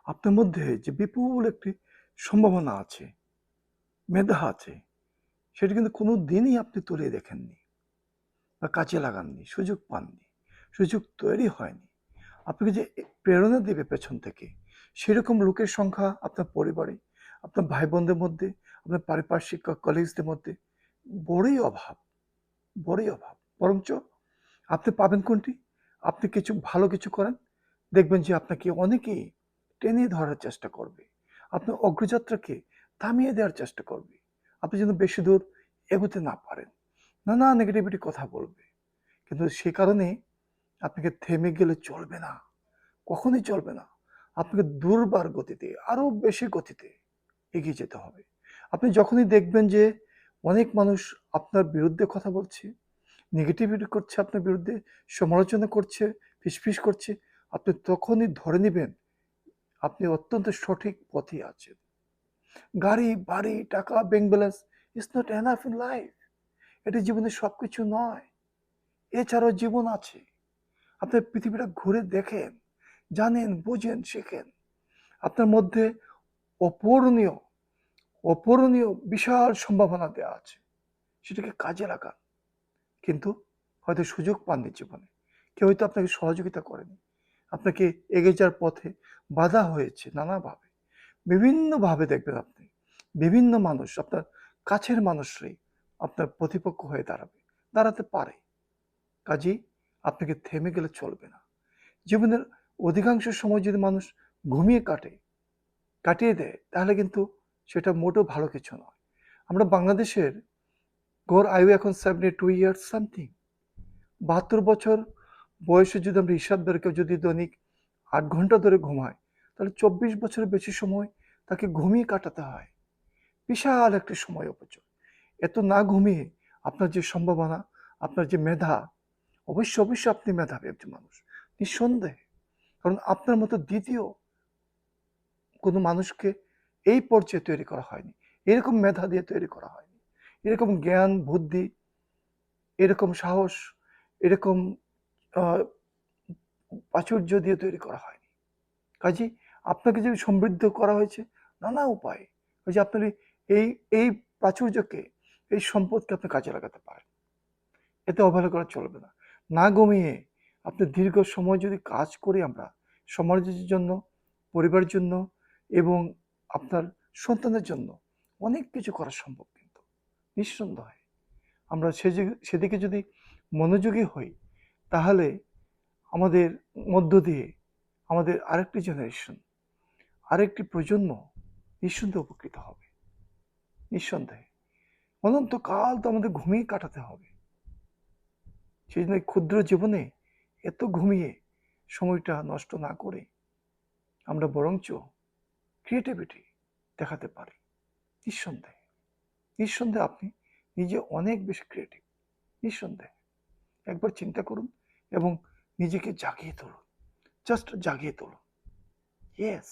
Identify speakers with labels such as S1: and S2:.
S1: আপনার মধ্যে যে বিপুল একটি সম্ভাবনা আছে, মেধা আছে, সেটা কিন্তু কোনো দিনই আপনি তুলে দেখেননি বা কাজে লাগাননি, সুযোগ পাননি, সুযোগ তৈরি হয়নি। আপনাকে যে প্রেরণা দেবে পেছন থেকে, সেরকম লোকের সংখ্যা আপনার পরিবারে, আপনার ভাই বোনদের মধ্যে, আপনার পারিপার্শ্বিক কলিগসদের মধ্যে বড়ই অভাব, বড়ই অভাব। বরঞ্চ আপনি পাবেন কোনটি? আপনি কিছু ভালো কিছু করেন, দেখবেন যে আপনাকে অনেকেই টেনে ধরার চেষ্টা করবে, আপনার অগ্রযাত্রাকে থামিয়ে দেওয়ার চেষ্টা করবে, আপনি যেন বেশি দূর এগোতে না পারেন, নানা নেগেটিভিটি কথা বলবে। কিন্তু সে কারণে আপনাকে থেমে গেলে চলবে না, কখনোই চলবে না। আপনাকে দুর্বার গতিতে, আরো বেশি গতিতে এগিয়ে যেতে হবে। আপনি যখনই দেখবেন যে অনেক মানুষ আপনার বিরুদ্ধে কথা বলছে, নেগেটিভিটি করছে, আপনার বিরুদ্ধে সমালোচনা করছে, ফিসফিস করছে, আপনি তখনই ধরে নেবেন আপনি অত্যন্ত সঠিক পথে আছেন। গাড়ি, বাড়ি, টাকা, bank balance is not enough in life. এটি জীবনের সবকিছু নয়, এছাড়াও জীবন আছে। আপনি পৃথিবীটা ঘুরে দেখেন, জানেন, বুঝেন, শেখেন। আপনার মধ্যে অপূরণীয় অপূরণীয় বিশাল সম্ভাবনা দেওয়া আছে, সেটাকে কাজে লাগান। কিন্তু হয়তো সুযোগ পাননি জীবনে, কেউ হয়তো আপনাকে সহযোগিতা করেনি, আপনাকে এগিয়ে যাওয়ার পথে বাধা হয়েছে নানাভাবে। বিভিন্নভাবে দেখবেন আপনি, বিভিন্ন মানুষ, আপনার কাছের মানুষরাই আপনার প্রতিপক্ষ হয়ে দাঁড়াতে পারে। কাজেই আপনাকে থেমে গেলে চলবে না। জীবনের অধিকাংশ সময় যদি মানুষ ঘুমিয়ে কাটিয়ে দেয়, তাহলে কিন্তু সেটা মোটেও ভালো কিছু নয়। আমরা বাংলাদেশের গড় আয়ু এখন 72 ইয়ার্স সামথিং। 72 বছর বয়সে যদি আমরা হিসাব ধরে কেউ যদি দৈনিক 8 ঘন্টা ধরে ঘুমায়, তাহলে 24 বছরের বেশি সময় তাকে ঘুমিয়ে কাটাতে হয়। বিশাল একটি সময় অপচয়। এত না ঘুমিয়ে আপনার যে সম্ভাবনা, আপনার যে মেধা, অবশ্যই আপনি মেধাবী একজন মানুষ, নিঃসন্দেহে। কারণ আপনার মতো দ্বিতীয় কোনো মানুষকে এই পর্যায়ে তৈরি করা হয়নি, এরকম মেধা দিয়ে তৈরি করা হয়নি, এরকম জ্ঞান, বুদ্ধি, এরকম সাহস, এরকম প্রাচুর্য দিয়ে তৈরি করা হয়নি। কাজেই আপনাকে যে সমৃদ্ধ করা হয়েছে নানা উপায়ে, ওই যে আপনার এই এই প্রাচুর্যকে, এই সম্পদকে আপনি কাজে লাগাতে পারেন। এতে অবহেলা করা চলবে না। না ঘুমিয়ে আপনি দীর্ঘ সময় যদি কাজ করি আমরা সমাজের জন্য, পরিবারের জন্য এবং আপনার সন্তানের জন্য, অনেক কিছু করা সম্ভব। কিন্তু নিঃসন্দেহে আমরা সেদিকে যদি মনোযোগী হই, তাহলে আমাদের মধ্য দিয়ে আমাদের আরেকটি জেনারেশন, আরেকটি প্রজন্ম নিঃসন্দেহে উপকৃত হবে। নিঃসন্দেহে অনন্তকাল তো আমাদের ঘুমিয়ে কাটাতে হবে। সেই জন্য ক্ষুদ্র জীবনে এত ঘুমিয়ে সময়টা নষ্ট না করে আমরা বরঞ্চ ক্রিয়েটিভিটি দেখাতে পারি। নিঃসন্দেহে নিঃসন্দেহে আপনি নিজে অনেক বেশি ক্রিয়েটিভ, নিঃসন্দেহে। একবার চিন্তা করুন এবং নিজেকে জাগিয়ে তুলুন, জাস্ট জাগিয়ে তুলুন। ইয়েস।